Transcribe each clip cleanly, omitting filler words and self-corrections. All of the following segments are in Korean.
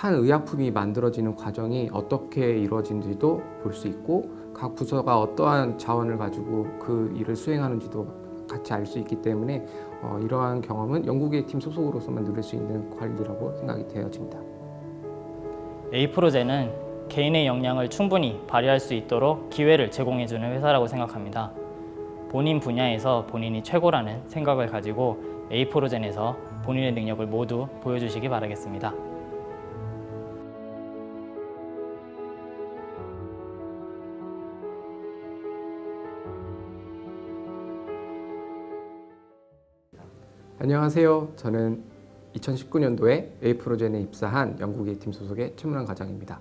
한 의약품이 만들어지는 과정이 어떻게 이루어지는지도 볼 수 있고 각 부서가 어떠한 자원을 가지고 그 일을 수행하는지도 같이 알 수 있기 때문에 이러한 경험은 연구기획팀 소속으로서만 누릴 수 있는 관리라고 생각이 되어집니다. A-프로제는 개인의 역량을 충분히 발휘할 수 있도록 기회를 제공해주는 회사라고 생각합니다. 본인 분야에서 본인이 최고라는 생각을 가지고 A-프로젠에서 본인의 능력을 모두 보여주시기 바라겠습니다. 안녕하세요. 저는 2019년도에 A-프로젠에 입사한 연구기획팀 소속의 최문환 과장입니다.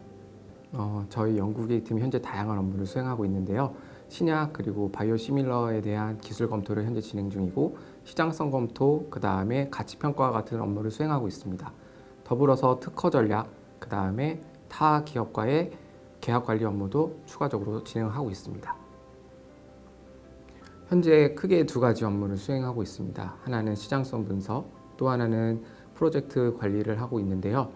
저희 연구기획팀이 현재 다양한 업무를 수행하고 있는데요. 신약 그리고 바이오 시밀러에 대한 기술 검토를 현재 진행 중이고 시장성 검토, 그 다음에 가치평가와 같은 업무를 수행하고 있습니다. 더불어서 특허 전략, 그 다음에 타 기업과의 계약 관리 업무도 추가적으로 진행하고 있습니다. 현재 크게 두 가지 업무를 수행하고 있습니다. 하나는 시장성 분석, 또 하나는 프로젝트 관리를 하고 있는데요.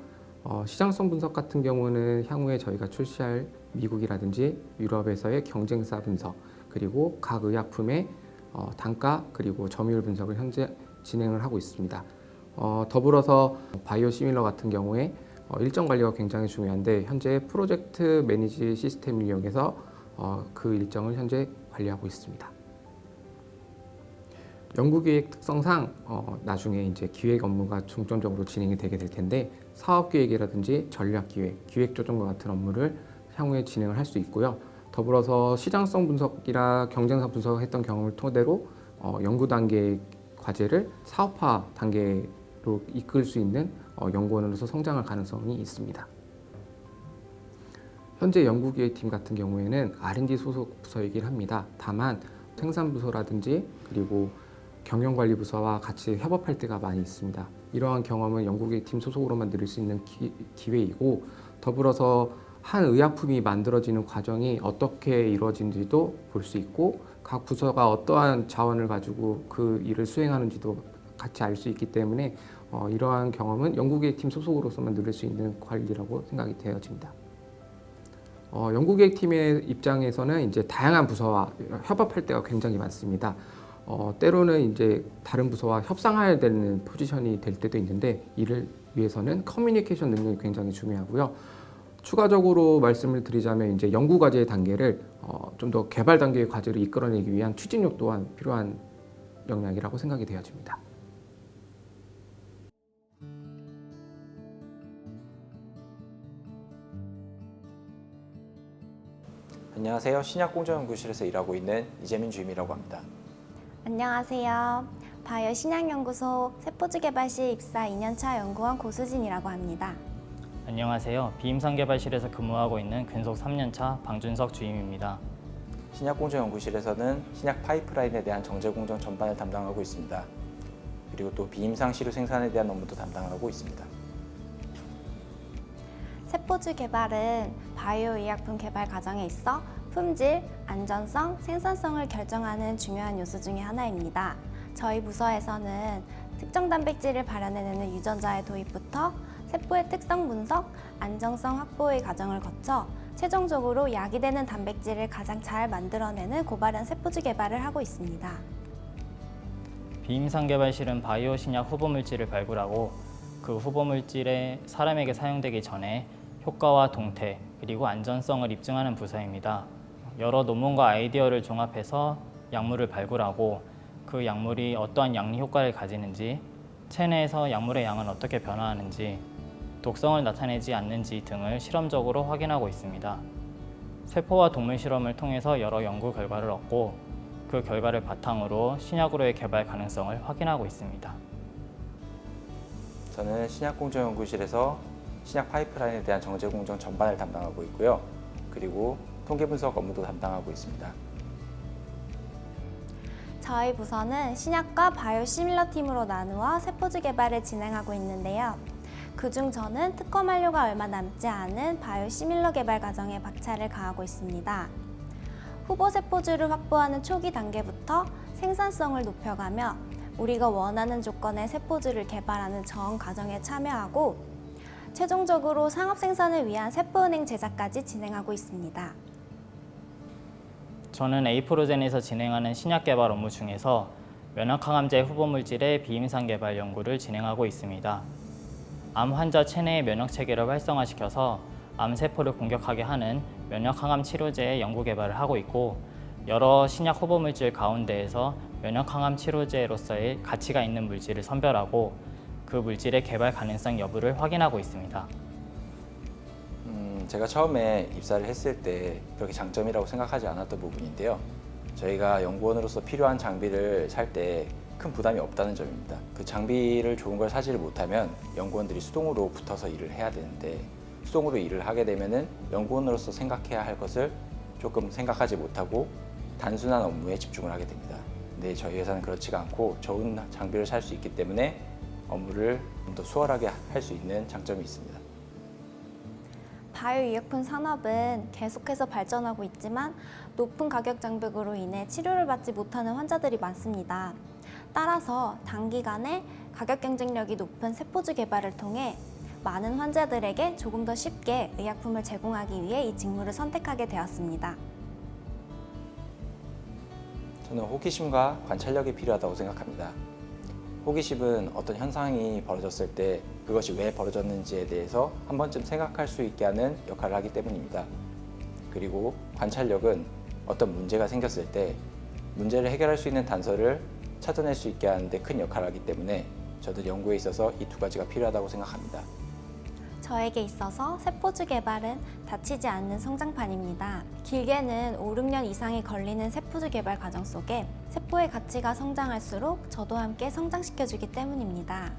시장성 분석 같은 경우는 향후에 저희가 출시할 미국이라든지 유럽에서의 경쟁사 분석, 그리고 각 의약품의 단가 그리고 점유율 분석을 현재 진행을 하고 있습니다. 더불어서 바이오 시밀러 같은 경우에 일정 관리가 굉장히 중요한데 현재 프로젝트 매니지 시스템을 이용해서 그 일정을 현재 관리하고 있습니다. 연구기획 특성상 나중에 이제 기획 업무가 중점적으로 진행이 되게 될 텐데 사업기획이라든지 전략기획, 기획조정과 같은 업무를 향후에 진행을 할 수 있고요. 더불어서 시장성 분석이나 경쟁사 분석을 했던 경험을 토대로 연구 단계 과제를 사업화 단계로 이끌 수 있는 연구원으로서 성장할 가능성이 있습니다. 현재 연구기획팀 같은 경우에는 R&D 소속 부서이긴 합니다. 다만 생산부서라든지 그리고 경영관리부서와 같이 협업할 때가 많이 있습니다. 이러한 경험은 연구기획팀 소속으로만 누릴 수 있는 기회이고 더불어서 한 의약품이 만들어지는 과정이 어떻게 이루어지는지도 볼 수 있고 각 부서가 어떠한 자원을 가지고 그 일을 수행하는지도 같이 알 수 있기 때문에 이러한 경험은 연구기획팀 소속으로서만 누릴 수 있는 관리라고 생각이 되어집니다. 연구기획팀의 입장에서는 이제 다양한 부서와 협업할 때가 굉장히 많습니다. 때로는 이제 다른 부서와 협상해야 되는 포지션이 될 때도 있는데 이를 위해서는 커뮤니케이션 능력이 굉장히 중요하고요. 추가적으로 말씀을 드리자면 이제 연구 과제의 단계를 좀 더 개발 단계의 과제로 이끌어내기 위한 추진력 또한 필요한 역량이라고 생각이 되어집니다. 안녕하세요. 신약공정연구실에서 일하고 있는 이재민 주임이라고 합니다. 안녕하세요. 바이오 신약연구소 세포주개발실 입사 2년차 연구원 고수진이라고 합니다. 안녕하세요. 비임상개발실에서 근무하고 있는 근속 3년차 방준석 주임입니다. 신약공정연구실에서는 신약 파이프라인에 대한 정제공정 전반을 담당하고 있습니다. 그리고 또 비임상 시료 생산에 대한 업무도 담당하고 있습니다. 세포주 개발은 바이오 의약품 개발 과정에 있어 품질, 안전성, 생산성을 결정하는 중요한 요소 중에 하나입니다. 저희 부서에서는 특정 단백질을 발현해내는 유전자의 도입부터 세포의 특성 분석, 안정성 확보의 과정을 거쳐 최종적으로 약이 되는 단백질을 가장 잘 만들어내는 고발현 세포주 개발을 하고 있습니다. 비임상개발실은 바이오 신약 후보물질을 발굴하고 그 후보물질에 사람에게 사용되기 전에 효과와 동태 그리고 안전성을 입증하는 부서입니다. 여러 논문과 아이디어를 종합해서 약물을 발굴하고 그 약물이 어떠한 양리 효과를 가지는지, 체내에서 약물의 양은 어떻게 변화하는지, 독성을 나타내지 않는지 등을 실험적으로 확인하고 있습니다. 세포와 동물 실험을 통해서 여러 연구 결과를 얻고 그 결과를 바탕으로 신약으로의 개발 가능성을 확인하고 있습니다. 저는 신약공정연구실에서 신약 파이프라인에 대한 정제공정 전반을 담당하고 있고요. 그리고 통계분석 업무도 담당하고 있습니다. 저희 부서는 신약과 바이오 시밀러 팀으로 나누어 세포주 개발을 진행하고 있는데요. 그중 저는 특허 만료가 얼마 남지 않은 바이오 시밀러 개발 과정에 박차를 가하고 있습니다. 후보 세포주를 확보하는 초기 단계부터 생산성을 높여가며 우리가 원하는 조건의 세포주를 개발하는 전 과정에 참여하고 최종적으로 상업 생산을 위한 세포은행 제작까지 진행하고 있습니다. 저는 에이프로젠에서 진행하는 신약 개발 업무 중에서 면역항암제 후보물질의 비임상 개발 연구를 진행하고 있습니다. 암 환자 체내의 면역 체계를 활성화시켜서 암세포를 공격하게 하는 면역항암 치료제의 연구 개발을 하고 있고, 여러 신약 후보물질 가운데에서 면역항암 치료제로서의 가치가 있는 물질을 선별하고 그 물질의 개발 가능성 여부를 확인하고 있습니다. 제가 처음에 입사를 했을 때 그렇게 장점이라고 생각하지 않았던 부분인데요. 저희가 연구원으로서 필요한 장비를 살 때 큰 부담이 없다는 점입니다. 그 장비를 좋은 걸 사지를 못하면 연구원들이 수동으로 붙어서 일을 해야 되는데, 수동으로 일을 하게 되면은 연구원으로서 생각해야 할 것을 조금 생각하지 못하고 단순한 업무에 집중을 하게 됩니다. 근데 저희 회사는 그렇지가 않고 좋은 장비를 살 수 있기 때문에 업무를 좀 더 수월하게 할 수 있는 장점이 있습니다. 바이오의약품 산업은 계속해서 발전하고 있지만 높은 가격 장벽으로 인해 치료를 받지 못하는 환자들이 많습니다. 따라서 단기간에 가격 경쟁력이 높은 세포주 개발을 통해 많은 환자들에게 조금 더 쉽게 의약품을 제공하기 위해 이 직무를 선택하게 되었습니다. 저는 호기심과 관찰력이 필요하다고 생각합니다. 호기심은 어떤 현상이 벌어졌을 때 그것이 왜 벌어졌는지에 대해서 한 번쯤 생각할 수 있게 하는 역할을 하기 때문입니다. 그리고 관찰력은 어떤 문제가 생겼을 때 문제를 해결할 수 있는 단서를 찾아낼 수 있게 하는 데 큰 역할을 하기 때문에 저도 연구에 있어서 이 두 가지가 필요하다고 생각합니다. 저에게 있어서 세포주 개발은 다치지 않는 성장판입니다. 길게는 5, 6년 이상이 걸리는 세포주 개발 과정 속에 세포의 가치가 성장할수록 저도 함께 성장시켜주기 때문입니다.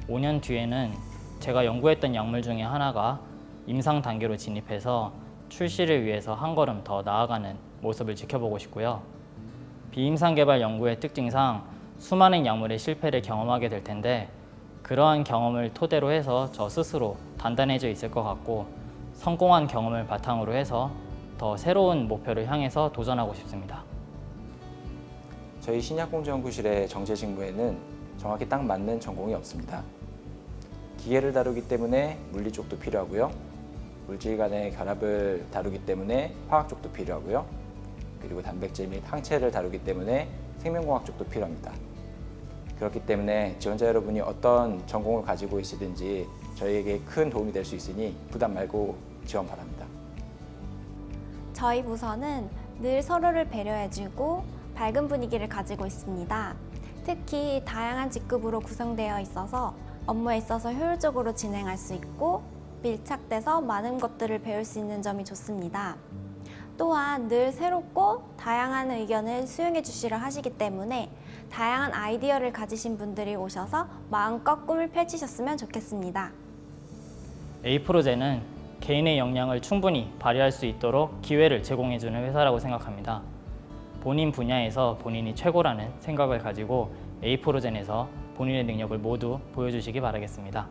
5년 뒤에는 제가 연구했던 약물 중에 하나가 임상 단계로 진입해서 출시를 위해서 한 걸음 더 나아가는 모습을 지켜보고 싶고요. 비임상 개발 연구의 특징상 수많은 약물의 실패를 경험하게 될 텐데, 그러한 경험을 토대로 해서 저 스스로 단단해져 있을 것 같고, 성공한 경험을 바탕으로 해서 더 새로운 목표를 향해서 도전하고 싶습니다. 저희 신약공정연구실의 정제 직무에는 정확히 딱 맞는 전공이 없습니다. 기계를 다루기 때문에 물리 쪽도 필요하고요. 물질 간의 결합을 다루기 때문에 화학 쪽도 필요하고요. 그리고 단백질 및 항체를 다루기 때문에 생명공학 쪽도 필요합니다. 그렇기 때문에 지원자 여러분이 어떤 전공을 가지고 있으든지 저희에게 큰 도움이 될 수 있으니 부담 말고 지원 바랍니다. 저희 부서는 늘 서로를 배려해주고 밝은 분위기를 가지고 있습니다. 특히 다양한 직급으로 구성되어 있어서 업무에 있어서 효율적으로 진행할 수 있고 밀착돼서 많은 것들을 배울 수 있는 점이 좋습니다. 또한 늘 새롭고 다양한 의견을 수용해 주시려 하시기 때문에 다양한 아이디어를 가지신 분들이 오셔서 마음껏 꿈을 펼치셨으면 좋겠습니다. 에이프로젠은 개인의 역량을 충분히 발휘할 수 있도록 기회를 제공해주는 회사라고 생각합니다. 본인 분야에서 본인이 최고라는 생각을 가지고 에이프로젠에서 본인의 능력을 모두 보여주시기 바라겠습니다.